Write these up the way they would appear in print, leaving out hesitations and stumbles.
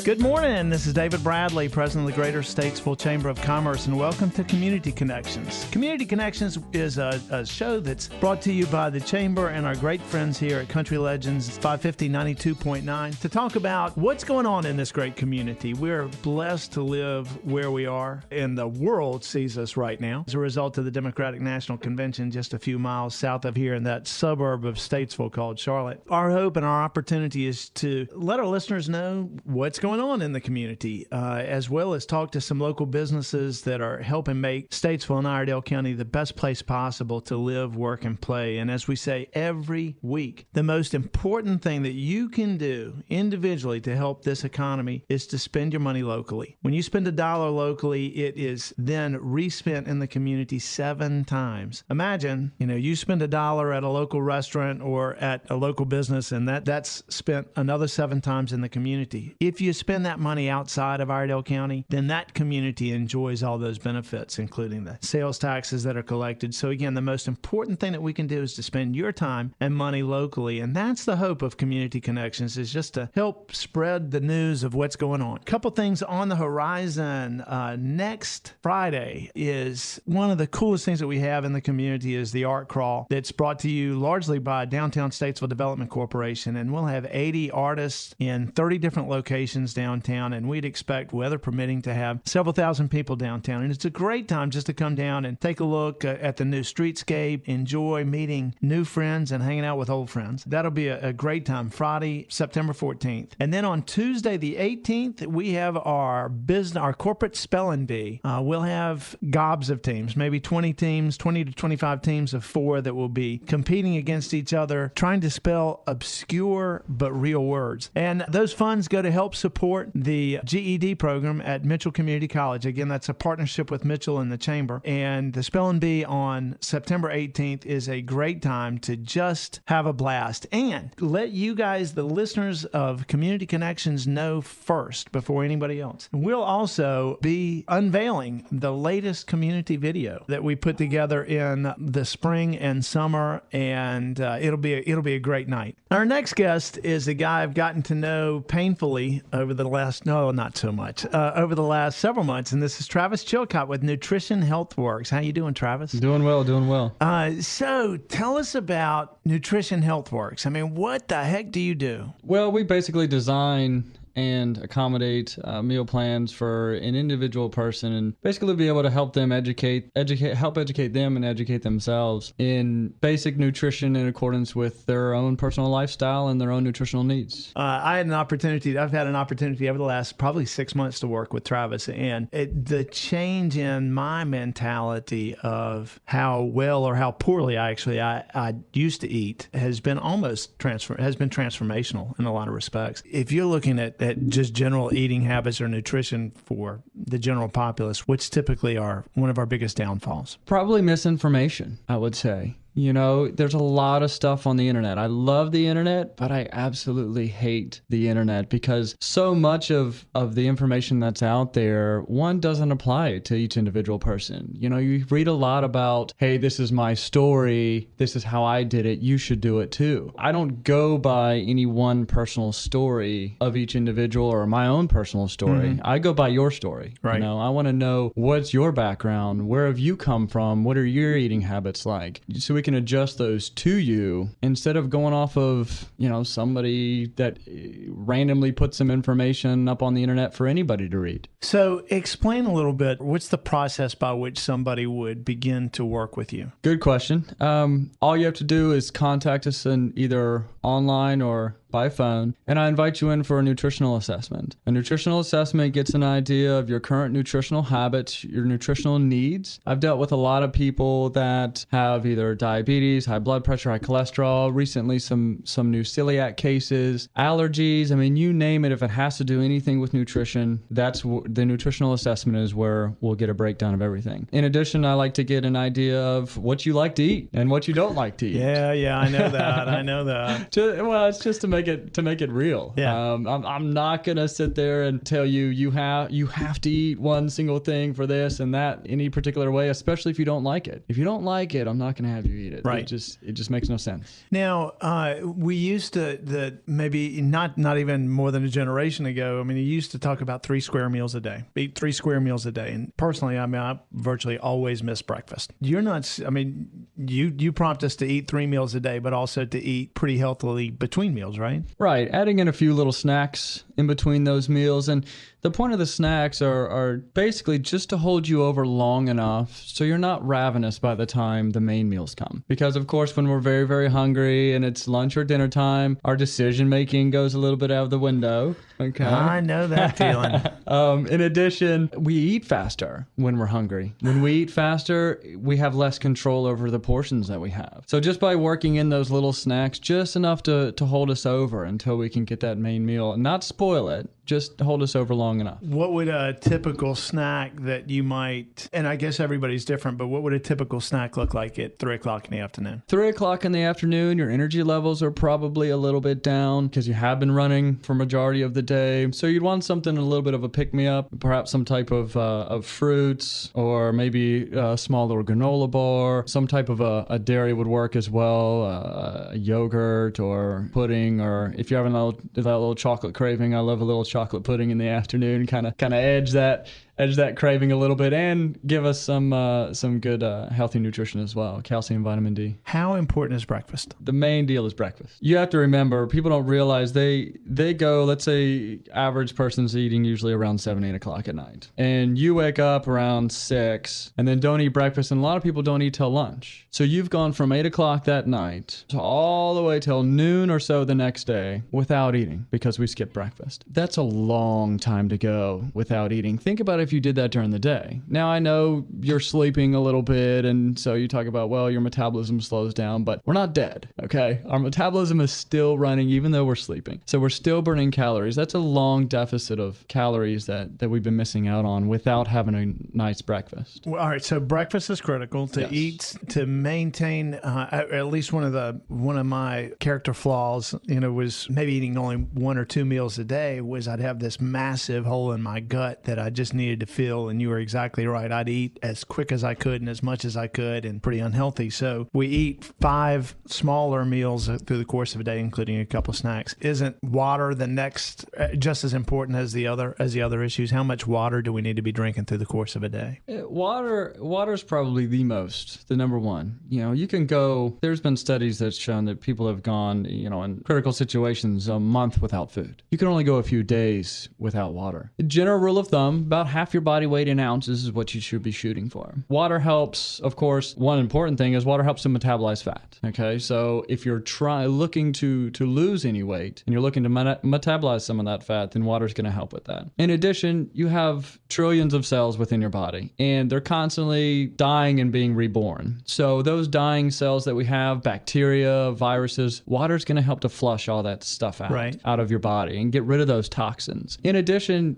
Good morning. This is David Bradley, President of the Greater Statesville Chamber of Commerce, and welcome to Community Connections. Community Connections is a show that's brought to you by the Chamber and our great friends here at Country Legends 550 92.9 to talk about what's going on in this great community. We're blessed to live where we are, and the world sees us right now as a result of the Democratic National Convention just a few miles south of here in that suburb of Statesville called Charlotte. Our hope and our opportunity is to let our listeners know what's going on in the community, as well as talk to some local businesses that are helping make Statesville and Iredell County the best place possible to live, work, and play. And as we say every week, the most important thing that you can do individually to help this economy is to spend your money locally. When you spend $1 locally, it is then respent in the community 7 times. Imagine, you spend $1 at a local restaurant or at a local business, and that's spent another 7 times in the community. If you spend that money outside of Iredell County, then that community enjoys all those benefits, including the sales taxes that are collected. So again, the most important thing that we can do is to spend your time and money locally. And that's the hope of Community Connections, is just to help spread the news of what's going on. A couple things on the horizon. Next Friday is one of the coolest things that we have in the community is the Art Crawl that's brought to you largely by Downtown Statesville Development Corporation. And we'll have 80 artists in 30 different locations downtown, and we'd expect, weather permitting, to have several thousand people downtown. And it's a great time just to come down and take a look at the new streetscape, enjoy meeting new friends and hanging out with old friends. That'll be a great time, Friday, September 14th. And then on Tuesday, the 18th, we have our corporate spelling bee. We'll have gobs of teams, maybe 20 teams, 20 to 25 teams of 4 that will be competing against each other, trying to spell obscure but real words. And those funds go to help support the GED program at Mitchell Community College. Again, that's a partnership with Mitchell and the Chamber. And the Spelling Bee on September 18th is a great time to just have a blast and let you guys, the listeners of Community Connections, know first before anybody else. We'll also be unveiling the latest community video that we put together in the spring and summer, and it'll be a great night. Our next guest is a guy I've gotten to know painfully over the last, not so much, over the last several months, and this is Travis Chilcot with Nutrition HealthWorks. How you doing, Travis? Doing well. So tell us about Nutrition HealthWorks. I mean, what the heck do you do? Well, we basically design and accommodate meal plans for an individual person, and basically be able to help them educate them and educate themselves in basic nutrition in accordance with their own personal lifestyle and their own nutritional needs. I've had an opportunity over the last probably 6 months to work with Travis, and the change in my mentality of how well or how poorly I used to eat has been transformational in a lot of respects. If you're looking at just general eating habits or nutrition for the general populace, which typically are one of our biggest downfalls? Probably misinformation, I would say. There's a lot of stuff on the internet. I love the internet, but I absolutely hate the internet because so much of the information that's out there, one, doesn't apply to each individual person. You read a lot about, hey, this is my story, this is how I did it, you should do it too. I don't go by any one personal story of each individual or my own personal story. Mm-hmm. I go by your story. Right. I want to know, what's your background? Where have you come from? What are your eating habits like? So we can adjust those to you instead of going off of, somebody that randomly puts some information up on the internet for anybody to read. So explain a little bit, what's the process by which somebody would begin to work with you? Good question. All you have to do is contact us in either online or by phone, and I invite you in for a nutritional assessment. A nutritional assessment gets an idea of your current nutritional habits, your nutritional needs. I've dealt with a lot of people that have either diabetes, high blood pressure, high cholesterol, recently some new celiac cases, allergies. I mean, you name it. If it has to do anything with nutrition, that's the nutritional assessment is where we'll get a breakdown of everything. In addition, I like to get an idea of what you like to eat and what you don't like to eat. Yeah, I know that. Well, it's just to make make it real. Yeah. I'm not gonna sit there and tell you you have to eat one single thing for this and that any particular way, especially if you don't like it. If you don't like it, I'm not gonna have you eat it. Right. It just makes no sense. Now, we used to maybe not even more than a generation ago. I mean, you used to talk about 3 square meals a day. Eat 3 square meals a day. And personally, I mean, I virtually always miss breakfast. You're not. I mean, you prompt us to eat 3 meals a day, but also to eat pretty healthily between meals, right? Right. Adding in a few little snacks in between those meals. And the point of the snacks are basically just to hold you over long enough so you're not ravenous by the time the main meals come. Because, of course, when we're very, very hungry and it's lunch or dinner time, our decision making goes a little bit out of the window. Okay. I know that feeling. In addition, we eat faster when we're hungry. When we eat faster, we have less control over the portions that we have. So just by working in those little snacks, just enough to hold us over until we can get that main meal and not spoil it, just hold us over long enough. What would a typical snack that you might, and I guess everybody's different, but what would a typical snack look like at 3 o'clock in the afternoon? 3 o'clock in the afternoon, your energy levels are probably a little bit down because you have been running for majority of the day. So you'd want something a little bit of a pick-me-up, perhaps some type of fruits, or maybe a small little granola bar. Some type of a dairy would work as well, a yogurt or pudding, or if you're having that little chocolate craving, I love a little chocolate pudding in the afternoon, kind of edge that craving a little bit and give us some good healthy nutrition as well, calcium, vitamin D. How important is breakfast? The main deal is breakfast. You have to remember, people don't realize they go, let's say average person's eating usually around 7, 8 o'clock at night. And you wake up around 6 and then don't eat breakfast. And a lot of people don't eat till lunch. So you've gone from 8 o'clock that night to all the way till noon or so the next day without eating because we skipped breakfast. That's a long time to go without eating. Think about if you did that during the day. Now, I know you're sleeping a little bit, and so you talk about, well, your metabolism slows down, but we're not dead, okay? Our metabolism is still running even though we're sleeping. So we're still burning calories. That's a long deficit of calories that we've been missing out on without having a nice breakfast. Well, all right, so breakfast is critical to eat, to maintain, at least one of my character flaws, was maybe eating only 1 or 2 meals a day, was I'd have this massive hole in my gut that I just needed to fill. And you were exactly right. I'd eat as quick as I could and as much as I could, and pretty unhealthy. So we eat 5 smaller meals through the course of a day, including a couple of snacks. Isn't water the next, just as important as the other issues? How much water do we need to be drinking through the course of a day? Water is probably the number one. You can go, there's been studies that's shown that people have gone, in critical situations, a month without food. You can only go a few days without water. The general rule of thumb, about half your body weight in ounces is what you should be shooting for. Water helps, of course, one important thing is water helps to metabolize fat. Okay, so if you're looking to lose any weight and you're looking to metabolize some of that fat, then water's going to help with that. In addition, you have trillions of cells within your body, and they're constantly dying and being reborn. So those dying cells that we have, bacteria, viruses, water's going to help to flush all that stuff out of your body and get rid of those toxins. In addition,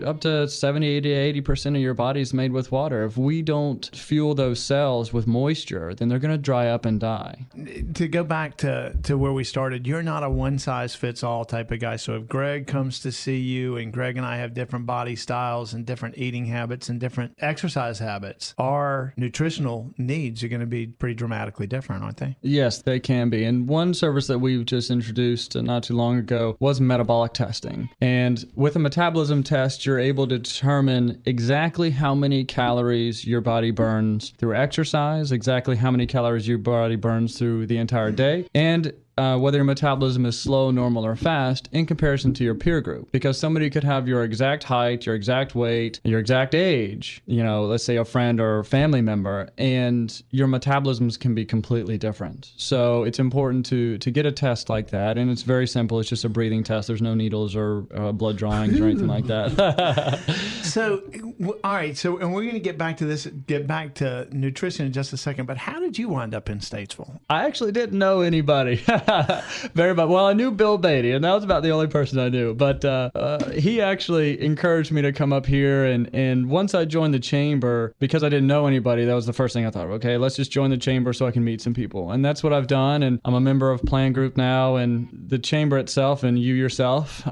up to 70, 80% of your body is made with water. If we don't fuel those cells with moisture, then they're going to dry up and die. To go back to where we started, you're not a one-size-fits-all type of guy. So if Greg comes to see you, and Greg and I have different body styles and different eating habits and different exercise habits, our nutritional needs are going to be pretty dramatically different, aren't they? Yes, they can be. And one service that we've just introduced not too long ago was metabolic testing. And with a metabolism test, you're able to determine exactly how many calories your body burns through exercise, exactly how many calories your body burns through the entire day, and whether your metabolism is slow, normal, or fast in comparison to your peer group. Because somebody could have your exact height, your exact weight, your exact age, let's say a friend or a family member, and your metabolisms can be completely different. So it's important to get a test like that, and it's very simple. It's just a breathing test. There's no needles or blood drawings or anything like that. So, all right. So, and we're going to get back to nutrition in just a second, but how did you wind up in Statesville? I actually didn't know anybody. Very much. Well, I knew Bill Beatty, and that was about the only person I knew. But he actually encouraged me to come up here. And once I joined the chamber, because I didn't know anybody, that was the first thing I thought, okay, let's just join the chamber so I can meet some people. And that's what I've done. And I'm a member of Plan Group now. And the chamber itself and you yourself,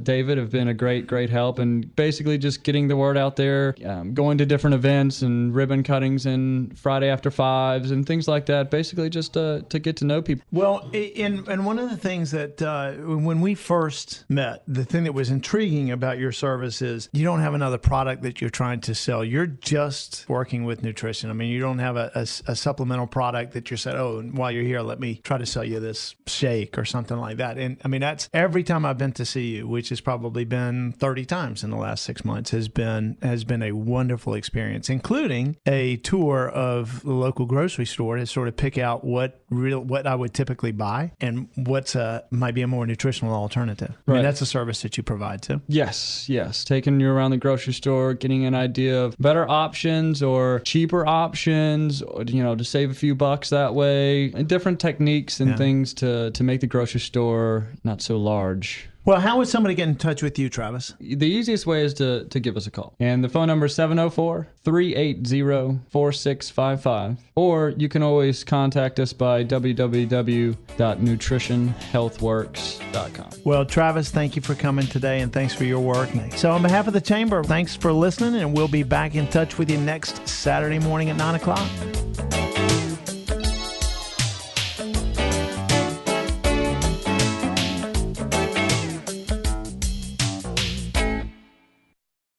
David, have been a great help. And basically just getting the word out there, going to different events and ribbon cuttings and Friday after fives and things like that. Basically just to get to know people. Well, and one of the things that when we first met, the thing that was intriguing about your service is you don't have another product that you're trying to sell. You're just working with nutrition. I mean, you don't have a supplemental product that you're saying, oh, and while you're here, let me try to sell you this shake or something like that. And I mean, that's every time I've been to see you, which has probably been 30 times in the last 6 months, has been a wonderful experience, including a tour of the local grocery store to sort of pick out what I would typically buy and what's might be a more nutritional alternative. I mean, that's a service that you provide too. Yes. Taking you around the grocery store, getting an idea of better options or cheaper options, or, to save a few bucks that way, and different techniques and things to make the grocery store not so large. Well, how would somebody get in touch with you, Travis? The easiest way is to give us a call. And the phone number is 704-380-4655. Or you can always contact us by www.nutritionhealthworks.com. Well, Travis, thank you for coming today, and thanks for your work. So on behalf of the Chamber, thanks for listening, and we'll be back in touch with you next Saturday morning at 9 o'clock.